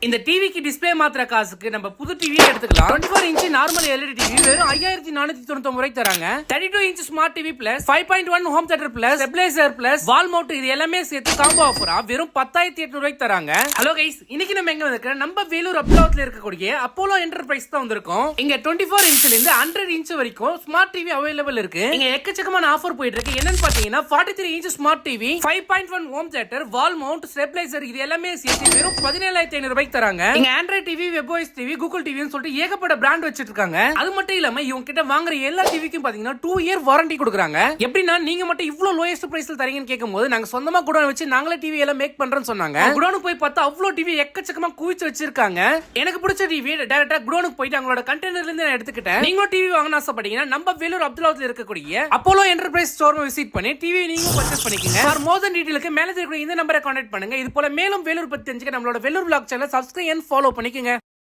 இந்த டிவிக்கு டிஸ்பிளே மாத்திர காசுக்கு நம்ம புது டிவி எடுத்துக்கலாம். 24 இன்ச் நார்மல் எல்இடி டிவி வெறும் 5499 ரூபாய்க்கு தராங்க. 32 inch smart TV plus 5.1 home theatre plus stabiliser plus வால் மவுண்ட் இது எல்லாமே சேர்த்து காம்போ ஆஃபரா வெறும் 10800 ரூபாய்க்கு தராங்க. ஹலோ கைஸ், இன்னைக்கு நம்ம எங்க வந்திருக்கோம்? நம்ம வேலூர் அப்லாட்ல இருக்கக்கூடிய அப்போலோ என்டர்பிரைஸ் தான் வந்திருக்கோம். இங்க 24 இன்ச்ல இருந்து 100 இன்ச் வரைக்கும் ஸ்மார்ட் டிவி அவைலபிள் இருக்கு. இங்க எக்கச்சக்கமான ஆஃபர் போயிட்டு இருக்கு. என்னன்னு பாத்தீங்கன்னா 43 inch smart TV 5.1 home theatre wall mount stabiliser இது எல்லாமே சேர்த்து வெறும் 17500 ரூபாய்க்கு தராங்க. இங்க Android TV, webOS TV, Google டிவின்னு சொல்லிட்டு ஏகப்பட்ட பிராண்ட் வச்சிட்டு இருக்காங்க. அது மட்டும் இல்லாம இவங்க கிட்ட வாங்குற எல்லா டிவிக்கும் பாத்தீங்கன்னா 2 இயர் வாரண்டி கொடுக்குறாங்க. எப்படின்னா நீங்க மட்டும் இவ்ளோ லோயஸ்ட் பிரைஸ்ல தரீங்கன்னு கேட்கும்போது நாங்க சொந்தமா குடோன் வச்சு நாங்களே டிவி எல்லாம் மேக் பண்றோம்னு சொன்னாங்க. குடோனுக்கு போய் பார்த்தா அவ்ளோ டிவி எக்கச்சக்கமா குவிச்சு வச்சிருக்காங்க. எனக்கு பிடிச்ச டிவி டைரக்டா குடோனுக்கு போயிட்டு அவங்களோட கண்டெய்னர்ல இருந்து நான் எடுத்துக்கிட்டேன். நீங்களும் டிவி வாங்கணும் ஆசைப்பட்டீங்கன்னா நம்ம வேலூர் அப்துல்லாவுல இருக்கக்கூடிய அப்போலோ என்டர்பிரைஸ் ஸ்டோர் விசிட் பண்ணி டிவி நீங்க பர்ச்சேஸ் பண்ணிக்கங்க. ஃபார் மோர் தென் டீடைலுக்கு மேல இருக்கிற இந்த நம்பரை கான்டாக்ட் பண்ணுங்க. இது போல மேலும் வேலூர் பத்தி தெரிஞ்சுக்க நம்மளோட வேலூர் vlog சேனலை சப்ஸ்கிரைப் அண்ட் ஃபாலோ பண்ணிக்கங்க.